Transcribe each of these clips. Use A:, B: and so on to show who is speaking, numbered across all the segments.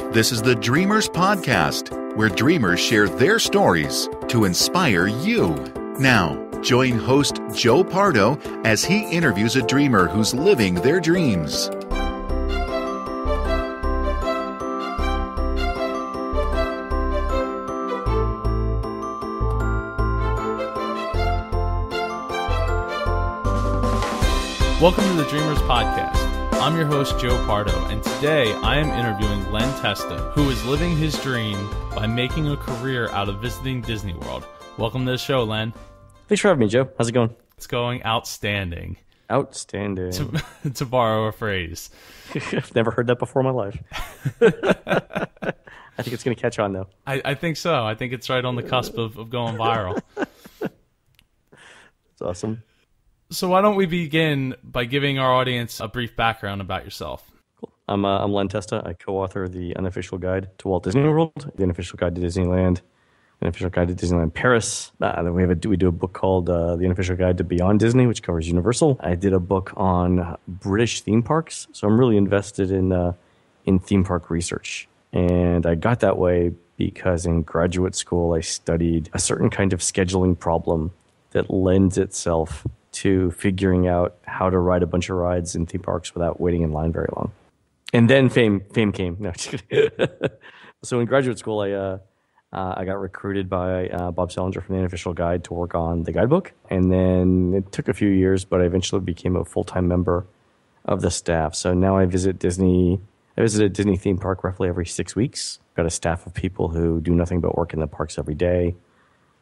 A: This is the Dreamers Podcast, where dreamers share their stories to inspire you. Now, join host Joe Pardo as he interviews a dreamer who's living their dreams.
B: Welcome to the Dreamers Podcast. I'm your host, Joe Pardo, and today I am interviewing Len Testa, who is living his dream by making a career out of visiting Disney World. Welcome to the show, Len.
C: Thanks for having me, Joe. How's it going?
B: It's going outstanding.
C: Outstanding.
B: To borrow a phrase.
C: I've never heard that before in my life. I think it's going to catch on, though.
B: I think so. I think it's right on the cusp of going viral.
C: It's awesome.
B: So why don't we begin by giving our audience a brief background about yourself?
C: Cool. I'm Len Testa. I co-author the Unofficial Guide to Walt Disney World, the Unofficial Guide to Disneyland, the Unofficial Guide to Disneyland Paris. Then we do a book called the Unofficial Guide to Beyond Disney, which covers Universal. I did a book on British theme parks, so I'm really invested in theme park research. And I got that way because in graduate school I studied a certain kind of scheduling problem that lends itself to figuring out how to ride a bunch of rides in theme parks without waiting in line very long. And then fame came. No, just kidding. So in graduate school, I got recruited by Bob Salinger from the Unofficial Guide to work on the guidebook. And then it took a few years, but I eventually became a full-time member of the staff. So now I visit Disney. I visit a Disney theme park roughly every 6 weeks. I've got a staff of people who do nothing but work in the parks every day,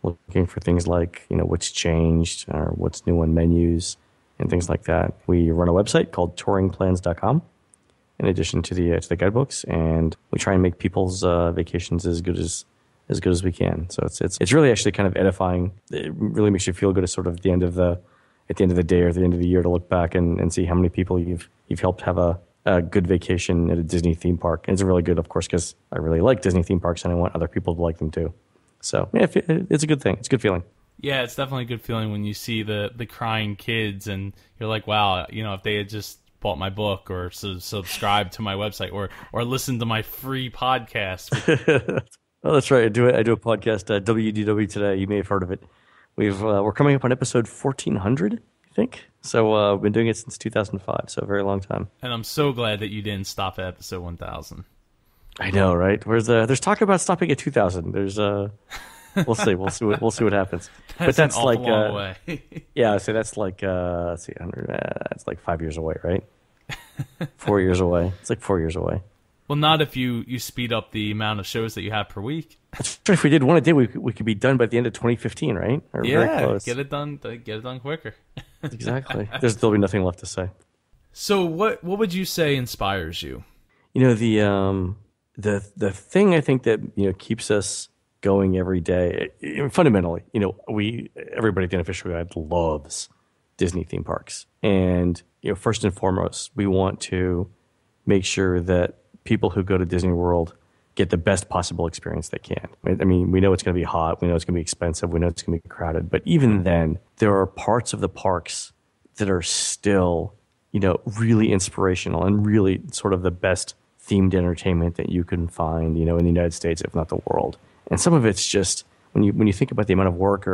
C: looking for things like, what's changed or what's new on menus and things like that. We run a website called touringplans.com in addition to the guidebooks, and we try and make people's vacations as good as we can. So it's really actually kind of edifying. It really makes you feel good at sort of at the end of the day or at the end of the year to look back and see how many people you've helped have a good vacation at a Disney theme park. And it's really good, of course, because I really like Disney theme parks and I want other people to like them too. So yeah, it's a good thing. It's a good feeling. Yeah,
B: it's definitely a good feeling when you see the crying kids and you're like, wow, if they had just bought my book or subscribed to my website or listened to my free podcast.
C: Oh, that's right. I do a podcast, WDW Today. You may have heard of it. We're coming up on episode 1400, I think. So we've been doing it since 2005, so a very long time.
B: And I'm so glad that you didn't stop at episode 1000.
C: I know, right? There's talk about stopping at 2000. There's we'll see what happens.
B: That's an awful long way.
C: Yeah, so that's like let's see, 100. That's like 5 years away, right? 4 years away. It's like 4 years away.
B: Well, not if you speed up the amount of shows that you have per week.
C: That's true. If we did one a day, we could be done by the end of 2015, right? Or
B: yeah,
C: very close.
B: Get it done quicker.
C: Exactly. There'll be nothing left to say.
B: So, what would you say inspires you?
C: The thing I think that keeps us going every day, fundamentally, everybody at the Unofficial Guide loves Disney theme parks, and first and foremost, we want to make sure that people who go to Disney World get the best possible experience they can. I mean, we know it's going to be hot, we know it's going to be expensive, we know it's going to be crowded, but even then, there are parts of the parks that are still, really inspirational and really sort of the best themed entertainment that you can find, in the United States, if not the world. And some of it's just when you think about the amount of work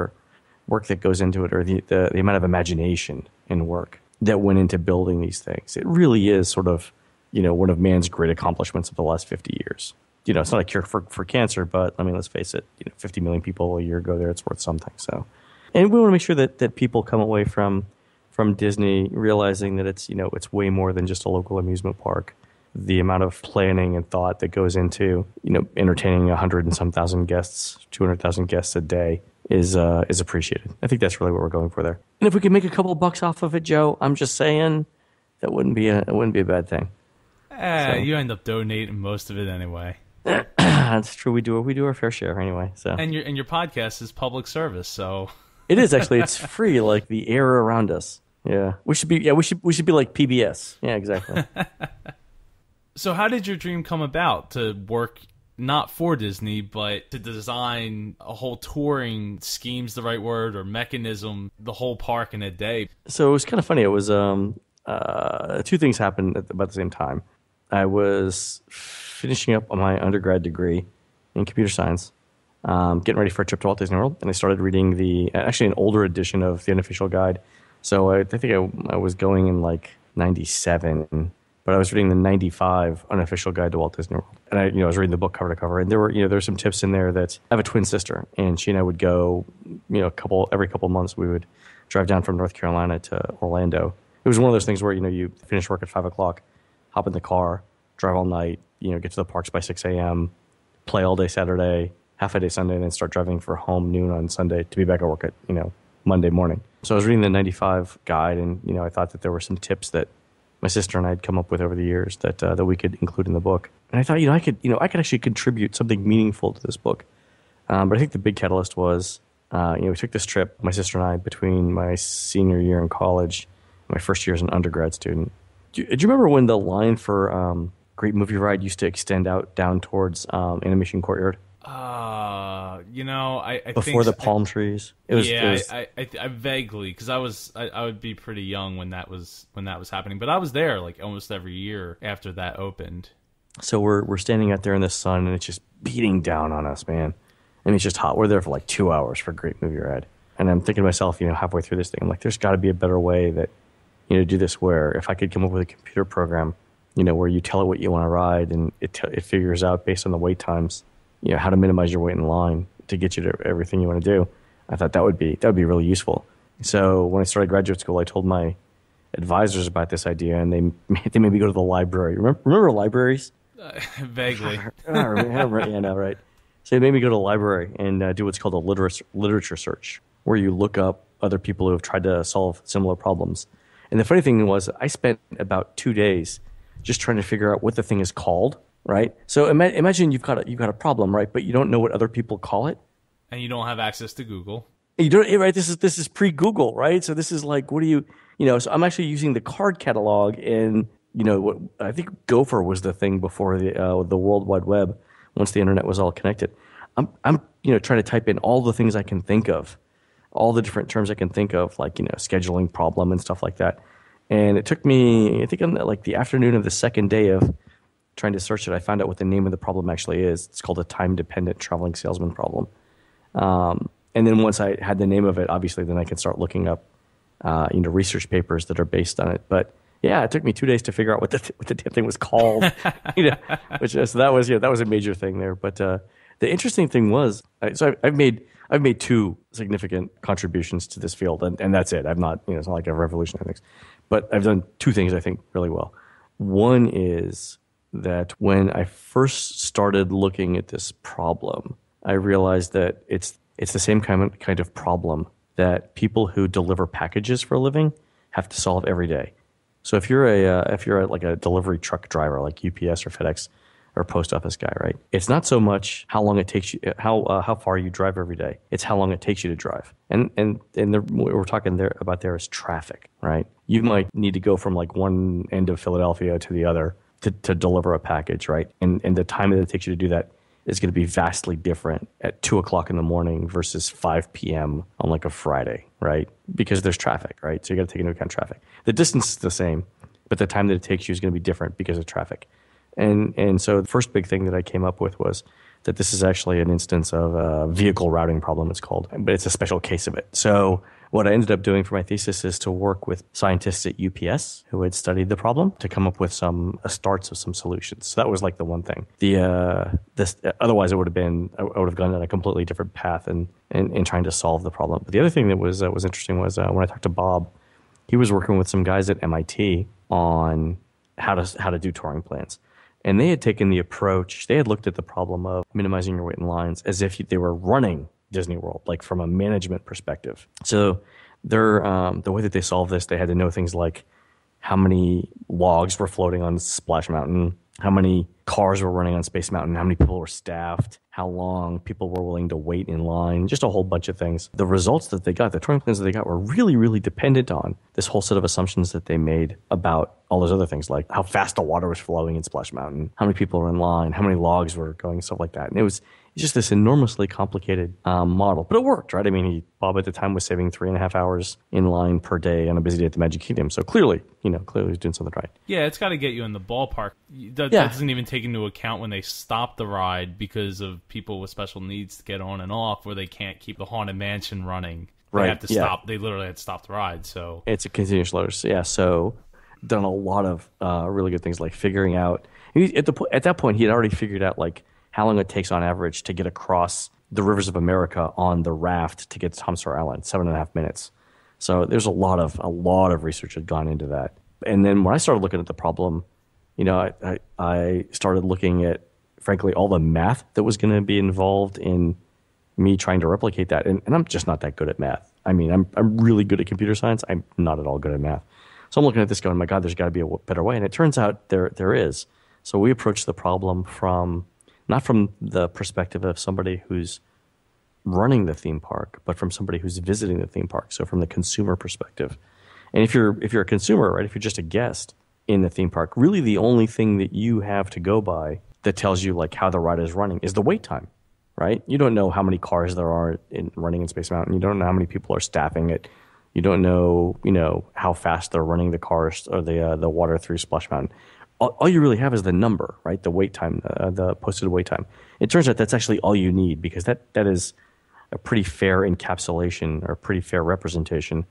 C: that goes into it, or the amount of imagination and work that went into building these things. It really is sort of, one of man's great accomplishments of the last 50 years. It's not a cure for cancer, but I mean, let's face it, 50 million people a year go there. It's worth something. So, and we want to make sure that people come away from Disney realizing that it's way more than just a local amusement park. The amount of planning and thought that goes into, entertaining 100 and some thousand guests, 200,000 guests a day is appreciated. I think that's really what we're going for there. And if we can make a couple bucks off of it, Joe, I'm just saying that wouldn't be a bad thing.
B: You end up donating most of it anyway.
C: That's true. We do our fair share anyway. So
B: and your podcast is public service, so
C: it is actually. It's free, like the air around us. Yeah, we should be like PBS. Yeah, exactly.
B: So how did your dream come about to work not for Disney, but to design a whole touring scheme's the right word, or mechanism, the whole park in a day?
C: So it was kind of funny. It was two things happened at about the same time. I was finishing up on my undergrad degree in computer science, getting ready for a trip to Walt Disney World, and I started reading actually an older edition of the unofficial guide. So I think I was going in like 97, but I was reading the 95 unofficial guide to Walt Disney World. And I was reading the book cover to cover, and there were some tips in there that I have a twin sister, and she and I would go, every couple of months we would drive down from North Carolina to Orlando. It was one of those things where, you finish work at 5 o'clock, hop in the car, drive all night, get to the parks by 6 a.m., play all day Saturday, half a day Sunday, and then start driving for home noon on Sunday to be back at work at, Monday morning. So I was reading the 95 guide, and, I thought that there were some tips that my sister and I had come up with over the years that we could include in the book. And I thought, I could actually contribute something meaningful to this book. But I think the big catalyst was, we took this trip, my sister and I, between my senior year in college, my first year as an undergrad student. Do you remember when the line for Great Movie Ride used to extend out down towards Animation Courtyard?
B: I
C: before
B: think
C: the palm trees.
B: I vaguely, because I would be pretty young when that was happening, but I was there like almost every year after that opened.
C: So we're standing out there in the sun, and it's just beating down on us, man. And it's just hot. We're there for like 2 hours for Great Movie Ride, and I'm thinking to myself, halfway through this thing, I'm like, there's got to be a better way that to do this. Where if I could come up with a computer program, where you tell it what you want to ride, and it figures out based on the wait times, how to minimize your wait in line to get you to everything you want to do. I thought that would be really useful. So when I started graduate school, I told my advisors about this idea, and they made me go to the library. Remember libraries?
B: Vaguely.
C: Right. So they made me go to the library and do what's called a literature search, where you look up other people who have tried to solve similar problems. And the funny thing was, I spent about 2 days just trying to figure out what the thing is called. Right. So imagine you've got a problem, right? But you don't know what other people call it,
B: and you don't have access to Google.
C: You don't, right? This is pre-Google, right? So this is like, what do you? So I'm actually using the card catalog, and what I think Gopher was the thing before the World Wide Web. Once the internet was all connected, I'm trying to type in all the things I can think of, all the different terms I can think of, like scheduling problem and stuff like that. And it took me, I think, on the afternoon of the second day of trying to search it, I found out what the name of the problem actually is. It's called a time-dependent traveling salesman problem. And then once I had the name of it, obviously, then I can start looking up, research papers that are based on it. But yeah, it took me 2 days to figure out what the damn thing was called. So that was a major thing there. But the interesting thing was, so I've made 2 significant contributions to this field, and that's it. I've not, it's not like I've revolutionized things, but I've done 2 things I think really well. One is that when I first started looking at this problem, I realized that it's the same kind of problem that people who deliver packages for a living have to solve every day. So if you're a delivery truck driver like UPS or FedEx or post office guy, right? It's not so much how long it takes you, how far you drive every day. It's how long it takes you to drive. And what we're talking about there is traffic, right? You might need to go from like one end of Philadelphia to the other to deliver a package, right? And the time that it takes you to do that is going to be vastly different at 2 o'clock in the morning versus 5 p.m. on like a Friday, right? Because there's traffic, right? So you got to take into account traffic. The distance is the same, but the time that it takes you is going to be different because of traffic. And so the first big thing that I came up with was that this is actually an instance of a vehicle routing problem, it's called, but it's a special case of it. So what I ended up doing for my thesis is to work with scientists at UPS who had studied the problem to come up with some starts of some solutions. So that was like the one thing. Otherwise I would have gone down a completely different path in trying to solve the problem. But the other thing that was interesting was when I talked to Bob, he was working with some guys at MIT on how to do touring plans. And they had taken the approach, they had looked at the problem of minimizing your wait in lines as if they were running Disney World, like from a management perspective. So the way that they solved this, they had to know things like how many logs were floating on Splash Mountain, how many cars were running on Space Mountain, how many people were staffed, how long people were willing to wait in line, just a whole bunch of things. The results that they got, the touring plans that they got were really, really dependent on this whole set of assumptions that they made about all those other things, like how fast the water was flowing in Splash Mountain, how many people were in line, how many logs were going, stuff like that. And It's just this enormously complicated model. But it worked, right? I mean, Bob at the time was saving 3.5 hours in line per day on a busy day at the Magic Kingdom. So clearly he's doing something right.
B: Yeah, it's got to get you in the ballpark. That doesn't even take into account when they stop the ride because of people with special needs to get on and off, where they can't keep the Haunted Mansion running. They have to stop. They literally had to stop the ride. So
C: it's a continuous load. So, so done a lot of really good things, like figuring out. At that point, he had already figured out like how long it takes on average to get across the rivers of America on the raft to get to Tom Sawyer Island, 7.5 minutes. So there's a lot of research had gone into that. And then when I started looking at the problem, I started looking at, frankly, all the math that was going to be involved in me trying to replicate that. And I'm just not that good at math. I mean, I'm really good at computer science. I'm not at all good at math. So I'm looking at this going, my God, there's got to be a better way. And it turns out there is. So we approached the problem not from the perspective of somebody who's running the theme park, but from somebody who's visiting the theme park. So from the consumer perspective. And if you're a consumer, right, if you're just a guest in the theme park, really the only thing that you have to go by that tells you like how the ride is running is the wait time. Right? You don't know how many cars there are running in Space Mountain. You don't know how many people are staffing it. You don't know, how fast they're running the cars or the water through Splash Mountain. All you really have is the number, right? The wait time, the posted wait time. It turns out that's actually all you need, because that is a pretty fair encapsulation or a pretty fair representation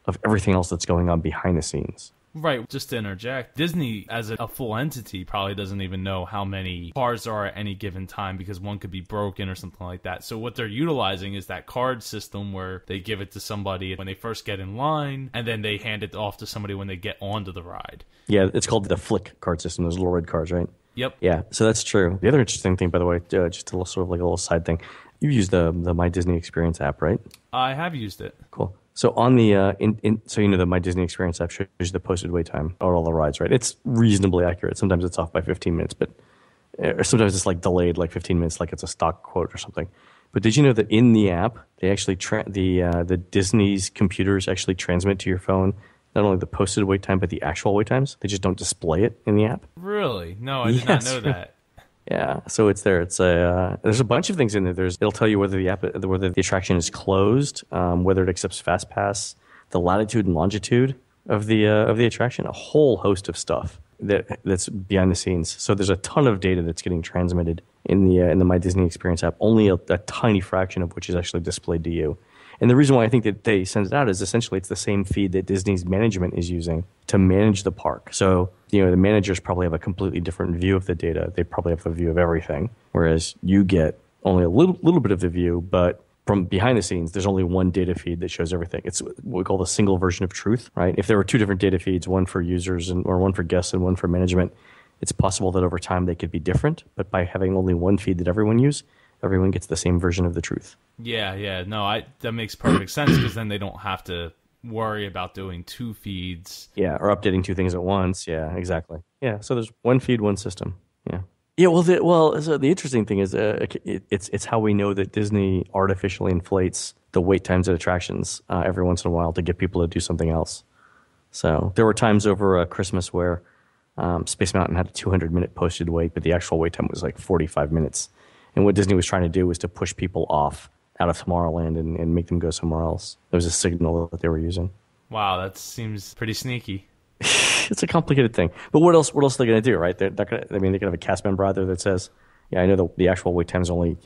C: of everything else that's going on behind the scenes.
B: Right, just to interject, Disney as a full entity probably doesn't even know how many cars there are at any given time, because one could be broken or something like that. So what they're utilizing is that card system where they give it to somebody when they first get in line, and then they hand it off to somebody when they get onto the ride. Yeah,
C: it's called the Flick card system, those little red cards, right?
B: Yep.
C: Yeah, so that's true. The other interesting thing, by the way, just a little sort of like a little side thing, you've used the My Disney Experience app, right?
B: I have used it.
C: Cool. So on the the My Disney Experience app shows you the posted wait time on all the rides, right? It's reasonably accurate. Sometimes it's off by 15 minutes, or sometimes it's like delayed like 15 minutes, like it's a stock quote or something. But did you know that in the app, they actually the Disney's computers actually transmit to your phone not only the posted wait time but the actual wait times? They just don't display it in the app.
B: Really? No, I did not know that.
C: Yeah, so it's there. It's there's a bunch of things in there. It'll tell you whether the attraction is closed, whether it accepts Fast Pass, the latitude and longitude of the attraction, a whole host of stuff that's behind the scenes. So there's a ton of data that's getting transmitted in the My Disney Experience app. Only a tiny fraction of which is actually displayed to you. And the reason why I think that they send it out is essentially it's the same feed that Disney's management is using to manage the park. So, the managers probably have a completely different view of the data. They probably have a view of everything, whereas you get only a little bit of the view, but from behind the scenes, there's only one data feed that shows everything. It's what we call the single version of truth, right? If there were two different data feeds, one for users or one for guests and one for management, it's possible that over time they could be different, but by having only one feed that everyone gets the same version of the truth.
B: Yeah. No, that makes perfect sense, because then they don't have to worry about doing two feeds.
C: Yeah, or updating two things at once. Yeah, exactly. Yeah, so there's one feed, one system. Yeah. Yeah, so the interesting thing is it's how we know that Disney artificially inflates the wait times at attractions every once in a while to get people to do something else. So there were times over Christmas where Space Mountain had a 200-minute posted wait, but the actual wait time was like 45 minutes. And what Disney was trying to do was to push people off out of Tomorrowland and make them go somewhere else. It was a signal that they were using.
B: Wow, that seems pretty sneaky.
C: It's a complicated thing. But what else are they going to do, right? They can have a cast member out there that says, yeah, I know the actual wait time is only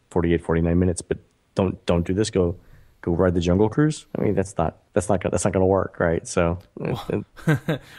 C: 48, 49 minutes, but don't do this. Go ride the Jungle Cruise. I mean, that's not going to work, right? So,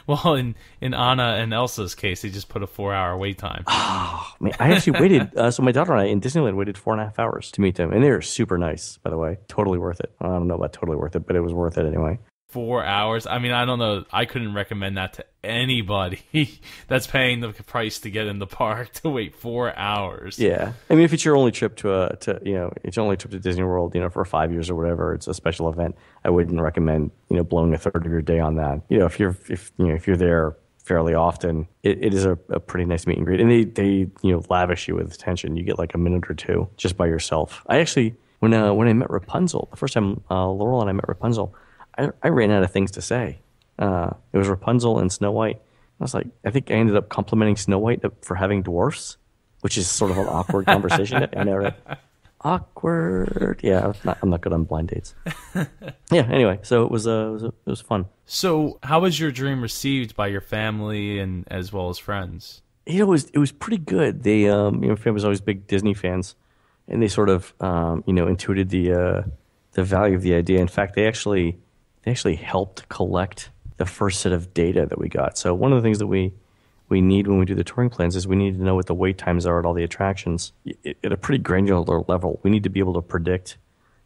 B: well, in Anna and Elsa's case, they just put a 4-hour wait time.
C: Oh, man, I actually waited. So my daughter and I in Disneyland waited 4.5 hours to meet them, and they were super nice, by the way. Totally worth it. I don't know about totally worth it, but it was worth it anyway.
B: 4 hours. I mean, I don't know. I couldn't recommend that to anybody that's paying the price to get in the park to wait 4 hours.
C: Yeah, I mean, if it's your only trip it's your only trip to Disney World, for 5 years or whatever, it's a special event. I wouldn't recommend blowing a third of your day on that. If you're there fairly often, it is a pretty nice meet and greet, and they lavish you with attention. You get like a minute or two just by yourself. I actually when I met Rapunzel the first time, Laurel and I met Rapunzel. I ran out of things to say. It was Rapunzel and Snow White. I was like, I think I ended up complimenting Snow White for having dwarfs. which is sort of an awkward conversation. I know, right? Awkward. Yeah, I'm not good on blind dates. Yeah. Anyway, so it was fun.
B: So, how was your dream received by your family and as well as friends?
C: It was pretty good. They, my family was always big Disney fans, and they sort of, intuited the value of the idea. In fact, they actually helped collect the first set of data that we got. So one of the things that we need when we do the touring plans is we need to know what the wait times are at all the attractions at a pretty granular level. We need to be able to predict,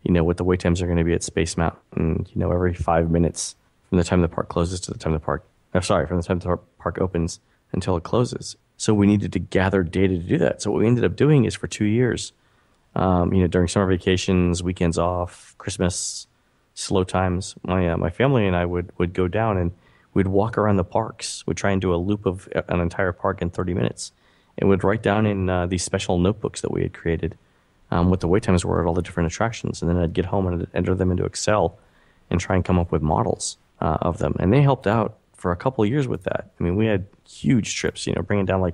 C: what the wait times are going to be at Space Mountain, every 5 minutes from the time the park closes to the time from the time the park opens until it closes. So we needed to gather data to do that. So what we ended up doing is for 2 years, during summer vacations, weekends off, Christmas, slow times, my family and I would go down and we'd walk around the parks. We'd try and do a loop of an entire park in 30 minutes. And we'd write down in these special notebooks that we had created what the wait times were at all the different attractions. And then I'd get home and I'd enter them into Excel and try and come up with models of them. And they helped out for a couple of years with that. I mean, we had huge trips, bringing down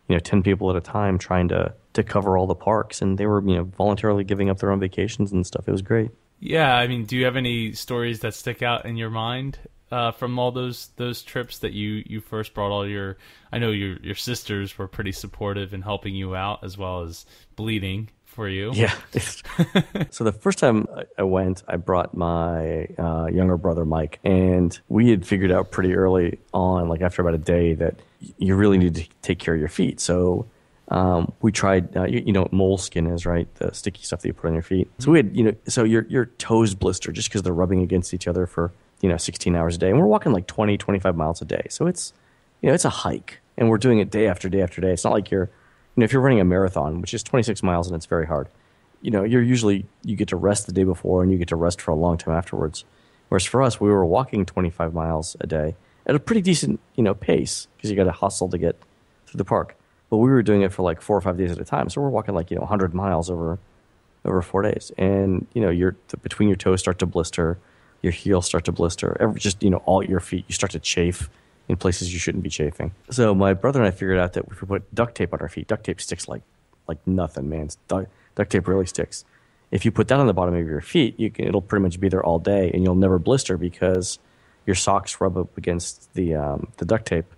C: 10 people at a time trying to cover all the parks. And they were, voluntarily giving up their own vacations and stuff. It was great.
B: Yeah, I mean, do you have any stories that stick out in your mind from all those trips that you first brought all your? I know your sisters were pretty supportive in helping you out as well as bleeding for you.
C: Yeah. So the first time I went, I brought my younger brother Mike, and we had figured out pretty early on, after about a day, that you really need to take care of your feet. So we tried, what moleskin is, right? The sticky stuff that you put on your feet. So we had, so your toes blister just because they're rubbing against each other for, 16 hours a day. And we're walking 20, 25 miles a day. So it's, it's a hike. And we're doing it day after day after day. It's not like you're, if you're running a marathon, which is 26 miles and it's very hard, you get to rest the day before and you get to rest for a long time afterwards. Whereas for us, we were walking 25 miles a day at a pretty decent, pace because you got to hustle to get through the park. But we were doing it for 4 or 5 days at a time. So we're walking 100 miles over 4 days. And, between your toes start to blister, your heels start to blister, all your feet, you start to chafe in places you shouldn't be chafing. So my brother and I figured out that if we put duct tape on our feet, duct tape sticks like nothing, man. Duct tape really sticks. If you put that on the bottom of your feet, it'll pretty much be there all day and you'll never blister because your socks rub up against the duct tape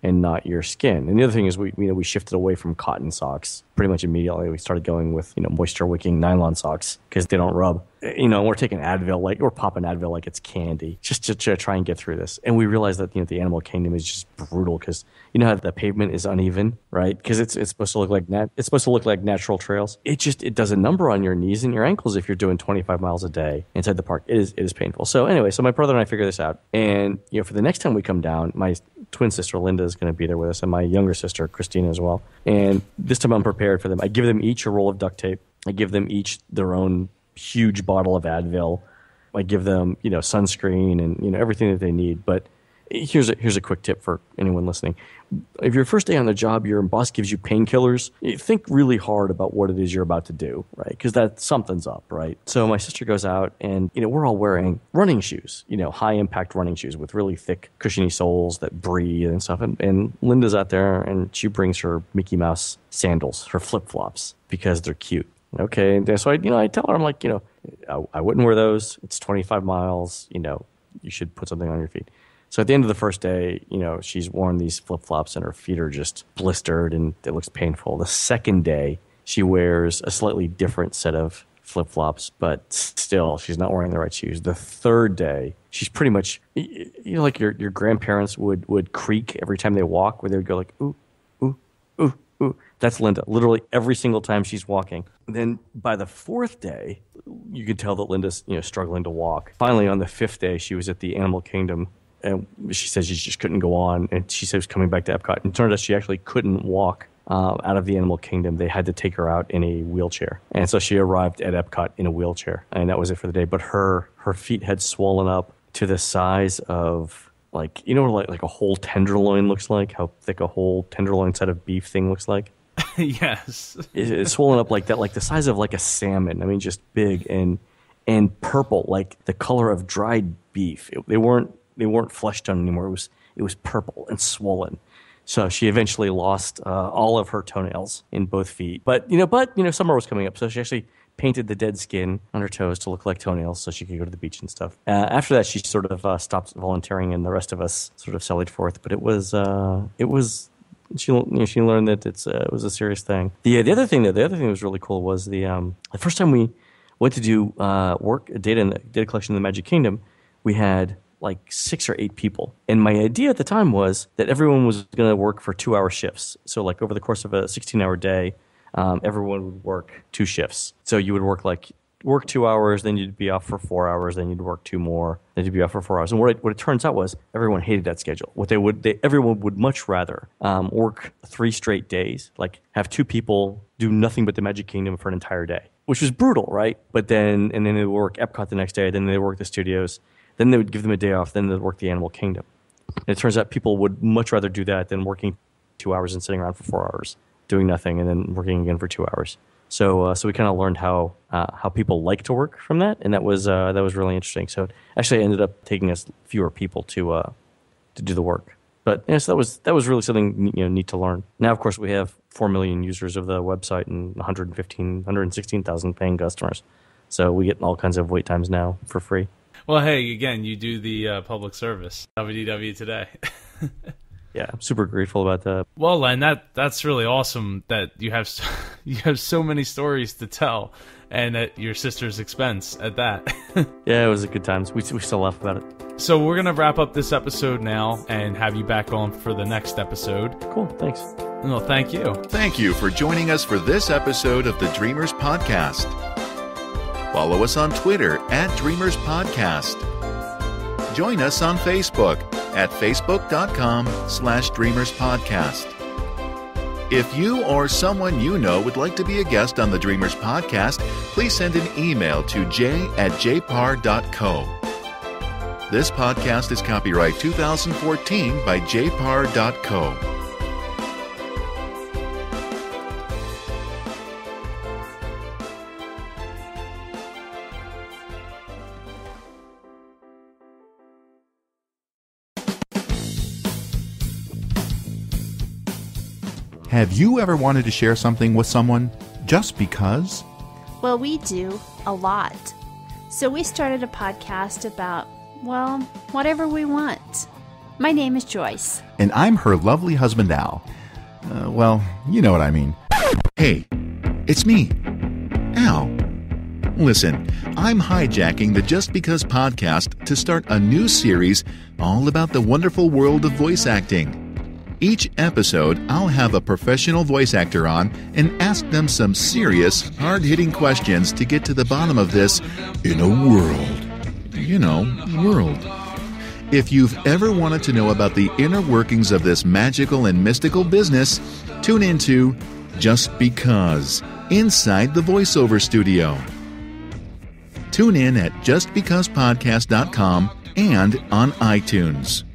C: and not your skin. And the other thing is we shifted away from cotton socks pretty much immediately. We started going with moisture wicking nylon socks because they don't rub. We're taking Advil we're popping Advil like it's candy just to try and get through this. And we realized that the animal kingdom is just brutal because how the pavement is uneven, right? Because it's supposed to look like natural trails. It does a number on your knees and your ankles if you're doing 25 miles a day inside the park. It is painful. So anyway, my brother and I figured this out. And for the next time we come down, my twin sister Linda is going to be there with us, and my younger sister Christina as well. And this time I'm prepared for them. I give them each a roll of duct tape. I give them each their own huge bottle of Advil. I give them sunscreen and everything that they need. But here's a quick tip for anyone listening. If your first day on the job, your boss gives you painkillers, think really hard about what it is you're about to do, right? Because something's up, right? So my sister goes out and, we're all wearing running shoes, high impact running shoes with really thick, cushiony soles that breathe and stuff. And Linda's out there and she brings her Mickey Mouse sandals, her flip flops, because they're cute. Okay. And so I tell her, I'm like, I wouldn't wear those. It's 25 miles. You should put something on your feet. So at the end of the first day, she's worn these flip-flops and her feet are just blistered and it looks painful. The second day, she wears a slightly different set of flip-flops, but still, she's not wearing the right shoes. The third day, she's pretty much, like your grandparents would creak every time they walk, where they would go like, ooh, ooh, ooh, ooh. That's Linda. Literally every single time she's walking. Then by the fourth day, you could tell that Linda's, struggling to walk. Finally, on the fifth day, she was at the Animal Kingdom. And she said she just couldn't go on. And she said she was coming back to Epcot. And it turned out she actually couldn't walk out of the Animal Kingdom. They had to take her out in a wheelchair. And so she arrived at Epcot in a wheelchair. And that was it for the day. But her feet had swollen up to the size of, like a whole tenderloin looks like? How thick a whole tenderloin side of beef thing looks like?
B: Yes.
C: It's swollen up like that, like the size of like a salmon. I mean, just big and purple, like the color of dried beef. They weren't fleshed out anymore. It was purple and swollen. So she eventually lost all of her toenails in both feet. But summer was coming up, so she actually painted the dead skin on her toes to look like toenails so she could go to the beach and stuff. After that, she sort of stopped volunteering, and the rest of us sort of sallied forth. But she learned that it was a serious thing. The other thing that was really cool was the first time we went to do data collection in the Magic Kingdom, we had like 6 or 8 people. And my idea at the time was that everyone was going to work for 2-hour shifts. So like over the course of a 16-hour day, everyone would work 2 shifts. So you would work 2 hours, then you'd be off for 4 hours, then you'd work 2 more, then you'd be off for 4 hours. And what it turns out was everyone hated that schedule. Everyone would much rather work 3 straight days, like have 2 people do nothing but the Magic Kingdom for an entire day, which was brutal, right? But then they would work Epcot the next day, then they would work the studios, then they would give them a day off, then they'd work the Animal Kingdom. And it turns out people would much rather do that than working 2 hours and sitting around for 4 hours, doing nothing, and then working again for 2 hours. So we kind of learned how people like to work from that, and that was really interesting. So it actually ended up taking us fewer people to do the work. But so that was really something neat to learn. Now, of course, we have 4 million users of the website and 116,000 paying customers. So we get all kinds of wait times now for free.
B: Well, hey, again, you do the public service, WDW Today.
C: Yeah, I'm super grateful about that.
B: Well, Len, that's really awesome that you have so many stories to tell, and at your sister's expense at that.
C: Yeah, it was a good time. We still laugh about it.
B: So we're going to wrap up this episode now and have you back on for the next episode.
C: Cool, thanks.
B: Well, thank you.
A: Thank you for joining us for this episode of the Dreamers Podcast. Follow us on Twitter @Dreamers Podcast. Join us on Facebook at facebook.com/Dreamers Podcast. If you or someone you know would like to be a guest on the Dreamers Podcast, please send an email to j@jpar.co. This podcast is copyright 2014 by jpar.co.
D: Have you ever wanted to share something with someone just because?
E: Well, we do a lot. So we started a podcast about, well, whatever we want. My name is Joyce.
D: And I'm her lovely husband, Al. Well, you know what I mean.
A: Hey, it's me, Al. Listen, I'm hijacking the Just Because podcast to start a new series all about the wonderful world of voice acting. Each episode, I'll have a professional voice actor on and ask them some serious, hard-hitting questions to get to the bottom of this inner world. World. If you've ever wanted to know about the inner workings of this magical and mystical business, tune into Just Because, inside the voiceover studio. Tune in at justbecausepodcast.com and on iTunes.